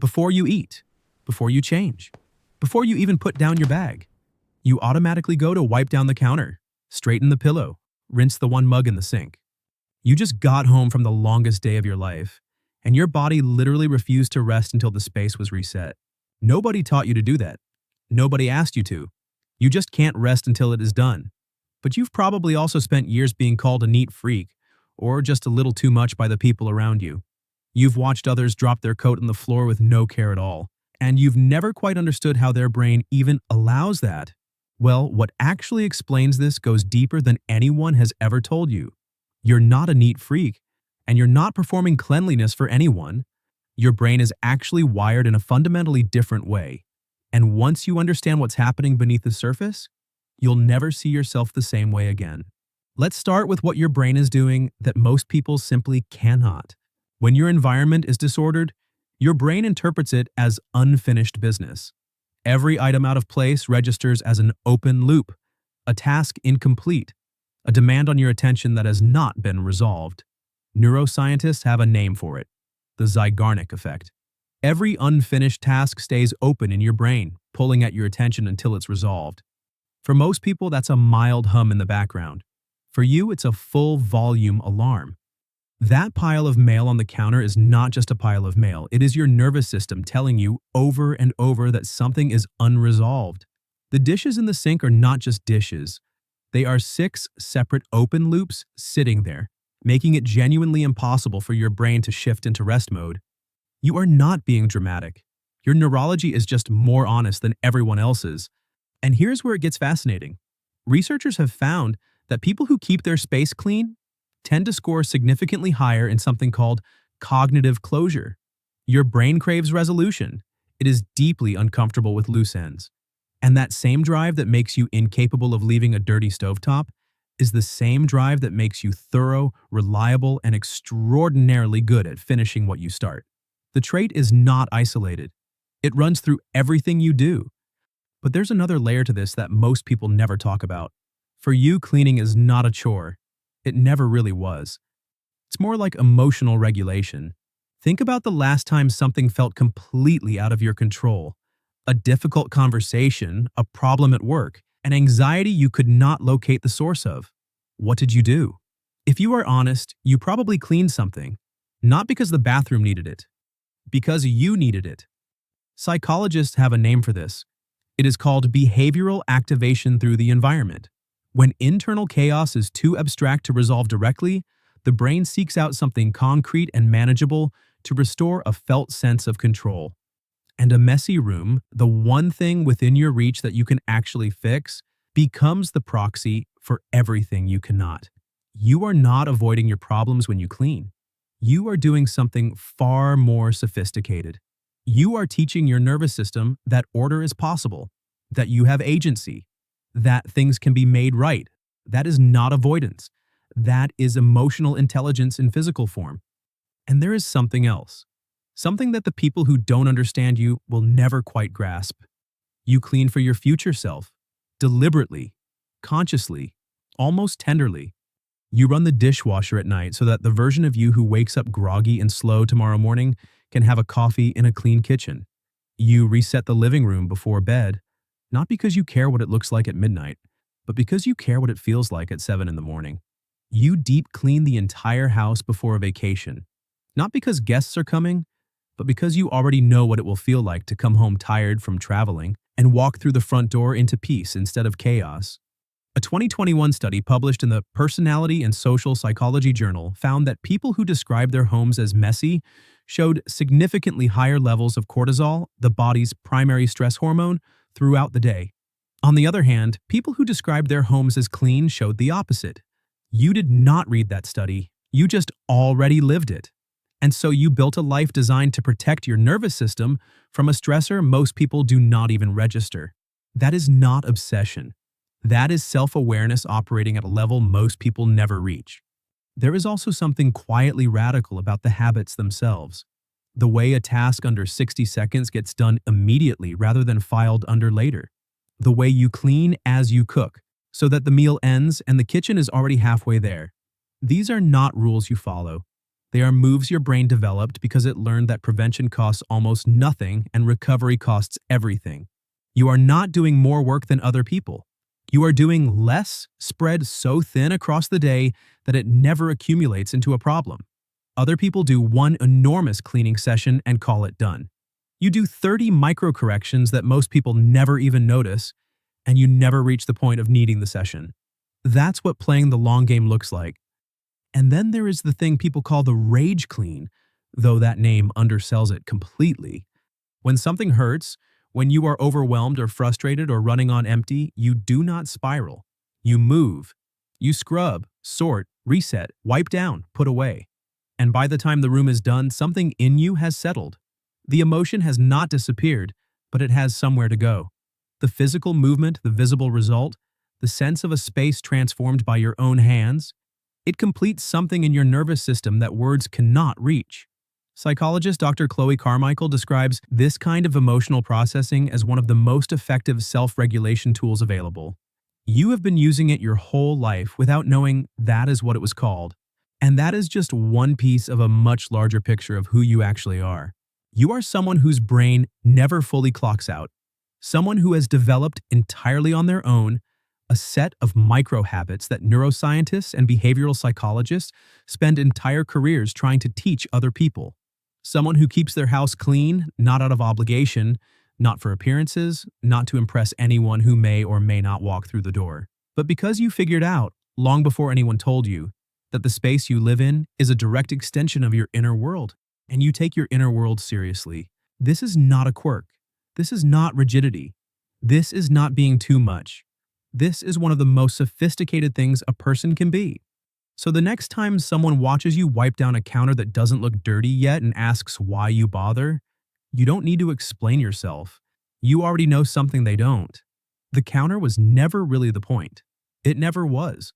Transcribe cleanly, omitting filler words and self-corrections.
Before you eat, before you change, before you even put down your bag, you automatically go to wipe down the counter, straighten the pillow, rinse the one mug in the sink. You just got home from the longest day of your life, and your body literally refused to rest until the space was reset. Nobody taught you to do that. Nobody asked you to. You just can't rest until it is done. But you've probably also spent years being called a neat freak, or just a little too much by the people around you. You've watched others drop their coat on the floor with no care at all, and you've never quite understood how their brain even allows that. Well, what actually explains this goes deeper than anyone has ever told you. You're not a neat freak, and you're not performing cleanliness for anyone. Your brain is actually wired in a fundamentally different way. And once you understand what's happening beneath the surface, you'll never see yourself the same way again. Let's start with what your brain is doing that most people simply cannot. When your environment is disordered, your brain interprets it as unfinished business. Every item out of place registers as an open loop, a task incomplete, a demand on your attention that has not been resolved. Neuroscientists have a name for it: the Zeigarnik Effect. Every unfinished task stays open in your brain, pulling at your attention until it's resolved. For most people, that's a mild hum in the background. For you, it's a full volume alarm. That pile of mail on the counter is not just a pile of mail. It is your nervous system telling you over and over that something is unresolved. The dishes in the sink are not just dishes. They are 6 separate open loops sitting there, making it genuinely impossible for your brain to shift into rest mode. You are not being dramatic. Your neurology is just more honest than everyone else's. And here's where it gets fascinating. Researchers have found that people who keep their space clean tend to score significantly higher in something called cognitive closure. Your brain craves resolution. It is deeply uncomfortable with loose ends. And that same drive that makes you incapable of leaving a dirty stovetop is the same drive that makes you thorough, reliable, and extraordinarily good at finishing what you start. The trait is not isolated. It runs through everything you do. But there's another layer to this that most people never talk about. For you, cleaning is not a chore. It never really was. It's more like emotional regulation. Think about the last time something felt completely out of your control. A difficult conversation, a problem at work, an anxiety you could not locate the source of. What did you do? If you are honest, you probably cleaned something. Not because the bathroom needed it. Because you needed it. Psychologists have a name for this. It is called behavioral activation through the environment. When internal chaos is too abstract to resolve directly, the brain seeks out something concrete and manageable to restore a felt sense of control. And a messy room, the one thing within your reach that you can actually fix, becomes the proxy for everything you cannot. You are not avoiding your problems when you clean. You are doing something far more sophisticated. You are teaching your nervous system that order is possible, that you have agency, that things can be made right. That is not avoidance. That is emotional intelligence in physical form. And there is something else. Something that the people who don't understand you will never quite grasp. You clean for your future self, deliberately, consciously, almost tenderly. You run the dishwasher at night so that the version of you who wakes up groggy and slow tomorrow morning can have a coffee in a clean kitchen. You reset the living room before bed, not because you care what it looks like at midnight, but because you care what it feels like at 7 in the morning. You deep clean the entire house before a vacation, not because guests are coming, but because you already know what it will feel like to come home tired from traveling and walk through the front door into peace instead of chaos. A 2021 study published in the Personality and Social Psychology Journal found that people who described their homes as messy showed significantly higher levels of cortisol, the body's primary stress hormone, throughout the day. On the other hand, people who described their homes as clean showed the opposite. You did not read that study. You just already lived it. And so you built a life designed to protect your nervous system from a stressor most people do not even register. That is not obsession. That is self-awareness operating at a level most people never reach. There is also something quietly radical about the habits themselves. The way a task under 60 seconds gets done immediately rather than filed under later. The way you clean as you cook, so that the meal ends and the kitchen is already halfway there. These are not rules you follow. They are moves your brain developed because it learned that prevention costs almost nothing and recovery costs everything. You are not doing more work than other people. You are doing less spread so thin across the day that it never accumulates into a problem. Other people do one enormous cleaning session and call it done. You do 30 micro corrections that most people never even notice, and you never reach the point of needing the session. That's what playing the long game looks like. And then there is the thing people call the rage clean, though that name undersells it completely. When something hurts, when you are overwhelmed or frustrated or running on empty, you do not spiral. You move. You scrub, sort, reset, wipe down, put away. And by the time the room is done, something in you has settled. The emotion has not disappeared, but it has somewhere to go. The physical movement, the visible result, the sense of a space transformed by your own hands, it completes something in your nervous system that words cannot reach. Psychologist Dr. Chloe Carmichael describes this kind of emotional processing as one of the most effective self-regulation tools available. You have been using it your whole life without knowing that is what it was called. And that is just one piece of a much larger picture of who you actually are. You are someone whose brain never fully clocks out, someone who has developed entirely on their own a set of micro habits that neuroscientists and behavioral psychologists spend entire careers trying to teach other people. Someone who keeps their house clean, not out of obligation, not for appearances, not to impress anyone who may or may not walk through the door, but because you figured out, long before anyone told you, that the space you live in is a direct extension of your inner world, and you take your inner world seriously. This is not a quirk. This is not rigidity. This is not being too much. This is one of the most sophisticated things a person can be. So the next time someone watches you wipe down a counter that doesn't look dirty yet and asks why you bother, you don't need to explain yourself. You already know something they don't. The counter was never really the point. It never was.